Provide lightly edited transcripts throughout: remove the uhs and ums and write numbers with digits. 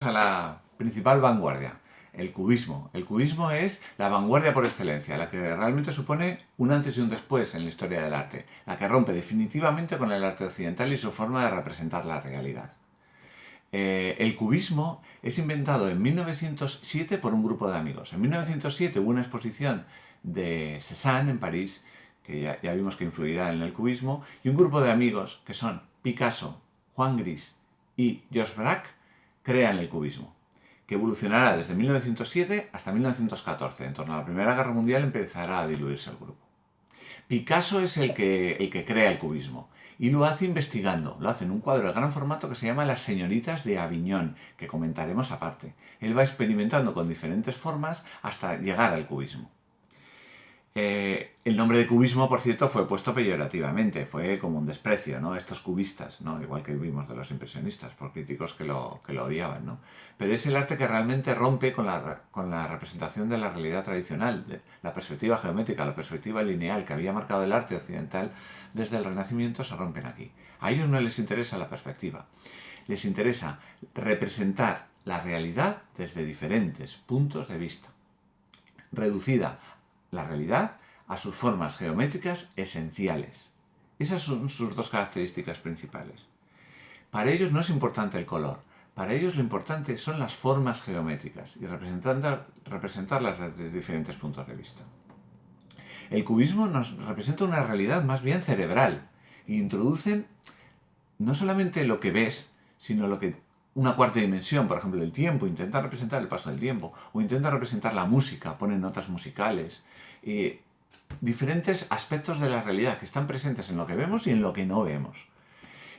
A la principal vanguardia, el cubismo. El cubismo es la vanguardia por excelencia, la que realmente supone un antes y un después en la historia del arte, la que rompe definitivamente con el arte occidental y su forma de representar la realidad. El cubismo es inventado en 1907 por un grupo de amigos. En 1907 hubo una exposición de Cézanne en París, que ya vimos que influirá en el cubismo, y un grupo de amigos, que son Picasso, Juan Gris y Georges Braque, crean el cubismo, que evolucionará desde 1907 hasta 1914. En torno a la Primera Guerra Mundial empezará a diluirse el grupo. Picasso es el que crea el cubismo y lo hace investigando, lo hace en un cuadro de gran formato que se llama Las señoritas de Aviñón, que comentaremos aparte. Él va experimentando con diferentes formas hasta llegar al cubismo. El nombre de cubismo, por cierto, fue puesto peyorativamente, fue como un desprecio, ¿no? Estos cubistas, ¿no? Igual que vimos de los impresionistas, por críticos que lo odiaban, ¿no? Pero es el arte que realmente rompe con la representación de la realidad tradicional, de la perspectiva geométrica, la perspectiva lineal que había marcado el arte occidental desde el Renacimiento, se rompen aquí. A ellos no les interesa la perspectiva, les interesa representar la realidad desde diferentes puntos de vista, reducida la realidad a sus formas geométricas esenciales. Esas son sus dos características principales. Para ellos no es importante el color, para ellos lo importante son las formas geométricas y representarlas desde diferentes puntos de vista. El cubismo nos representa una realidad más bien cerebral e introducen no solamente lo que ves, sino una cuarta dimensión, por ejemplo, el tiempo, intenta representar el paso del tiempo, o intenta representar la música, ponen notas musicales, diferentes aspectos de la realidad que están presentes en lo que vemos y en lo que no vemos.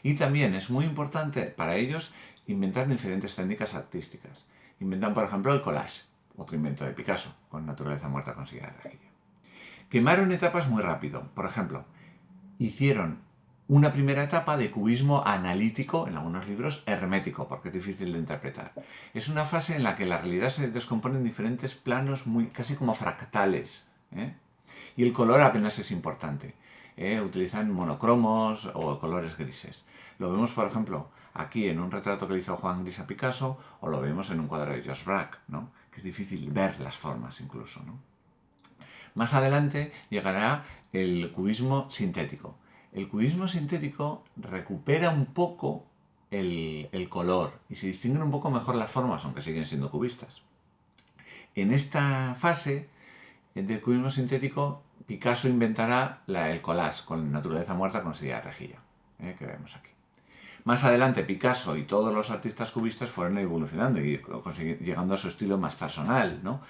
Y también es muy importante para ellos inventar diferentes técnicas artísticas. Inventan, por ejemplo, el collage, otro invento de Picasso, con naturaleza muerta consigue la rejilla. Quemaron etapas muy rápido. Por ejemplo, hicieron una primera etapa de cubismo analítico, en algunos libros hermético, porque es difícil de interpretar. Es una fase en la que la realidad se descompone en diferentes planos casi como fractales, ¿eh? Y el color apenas es importante. Utilizan monocromos o colores grises. Lo vemos, por ejemplo, aquí en un retrato que le hizo Juan Gris a Picasso, o lo vemos en un cuadro de Georges Braque, ¿no? Que es difícil ver las formas incluso, ¿no? Más adelante llegará el cubismo sintético. El cubismo sintético recupera un poco el color y se distinguen un poco mejor las formas, aunque siguen siendo cubistas. En esta fase del cubismo sintético, Picasso inventará el collage con naturaleza muerta con silla de rejilla, que vemos aquí. Más adelante, Picasso y todos los artistas cubistas fueron evolucionando y llegando a su estilo más personal, ¿no?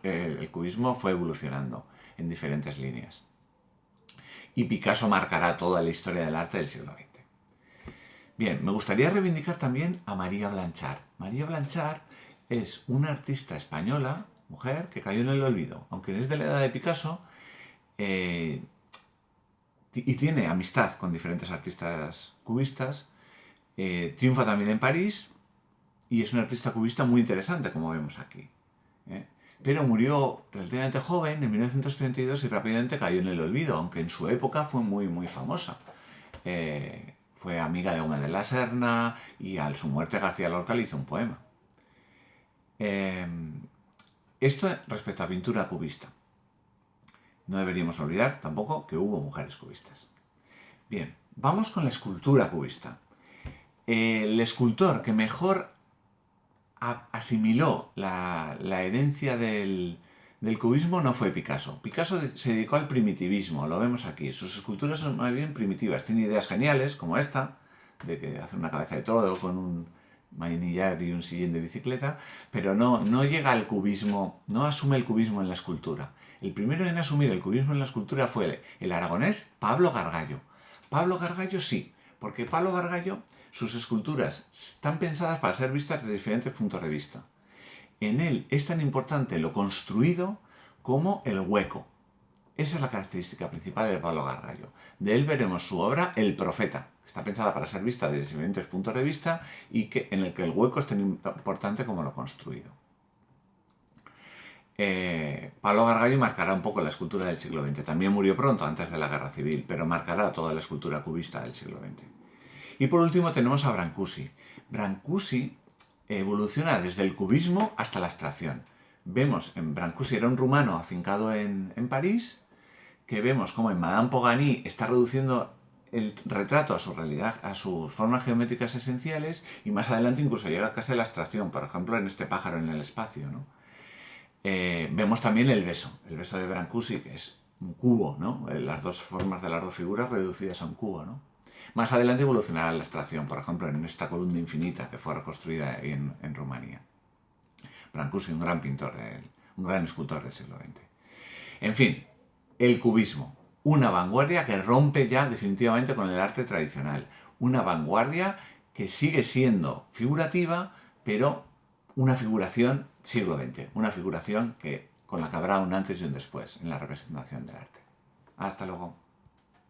El cubismo fue evolucionando en diferentes líneas. Y Picasso marcará toda la historia del arte del siglo XX. Bien, me gustaría reivindicar también a María Blanchard. María Blanchard es una artista española, mujer, que cayó en el olvido. Aunque es de la edad de Picasso, y tiene amistad con diferentes artistas cubistas, triunfa también en París y es una artista cubista muy interesante, como vemos aquí. Pero murió relativamente joven, en 1932, y rápidamente cayó en el olvido, aunque en su época fue muy, muy famosa. Fue amiga de Gómez de la Serna y a su muerte García Lorca le hizo un poema. Esto respecto a pintura cubista. No deberíamos olvidar tampoco que hubo mujeres cubistas. Bien, vamos con la escultura cubista. El escultor que mejor asimiló la herencia del cubismo no fue Picasso. Picasso se dedicó al primitivismo, lo vemos aquí. Sus esculturas son más bien primitivas. Tiene ideas geniales, como esta, de que hace una cabeza de toro con un manillar y un sillín de bicicleta, pero no llega al cubismo, no asume el cubismo en la escultura. El primero en asumir el cubismo en la escultura fue el aragonés Pablo Gargallo. Pablo Gargallo sí, porque Pablo Gargallo, sus esculturas están pensadas para ser vistas desde diferentes puntos de vista. En él es tan importante lo construido como el hueco. Esa es la característica principal de Pablo Gargallo. De él veremos su obra El Profeta. Está pensada para ser vista desde diferentes puntos de vista y en el que el hueco es tan importante como lo construido. Pablo Gargallo marcará un poco la escultura del siglo XX. También murió pronto, antes de la Guerra Civil, pero marcará toda la escultura cubista del siglo XX. Y por último tenemos a Brancusi. Brancusi evoluciona desde el cubismo hasta la abstracción. Vemos en Brancusi, era un rumano afincado en París, que vemos como en Madame Pogany está reduciendo el retrato a su realidad, a sus formas geométricas esenciales, y más adelante incluso llega casi a la abstracción, por ejemplo en este pájaro en el espacio, ¿no? Vemos también el beso de Brancusi, que es un cubo, ¿no? Las dos formas de las dos figuras reducidas a un cubo, ¿no? Más adelante evolucionará la abstracción, por ejemplo en esta columna infinita que fue reconstruida en Rumanía. Brancusi, un gran pintor, un gran escultor del siglo XX. En fin, el cubismo, una vanguardia que rompe ya definitivamente con el arte tradicional, una vanguardia que sigue siendo figurativa, pero una figuración siglo XX, una figuración con la que habrá un antes y un después en la representación del arte. Hasta luego.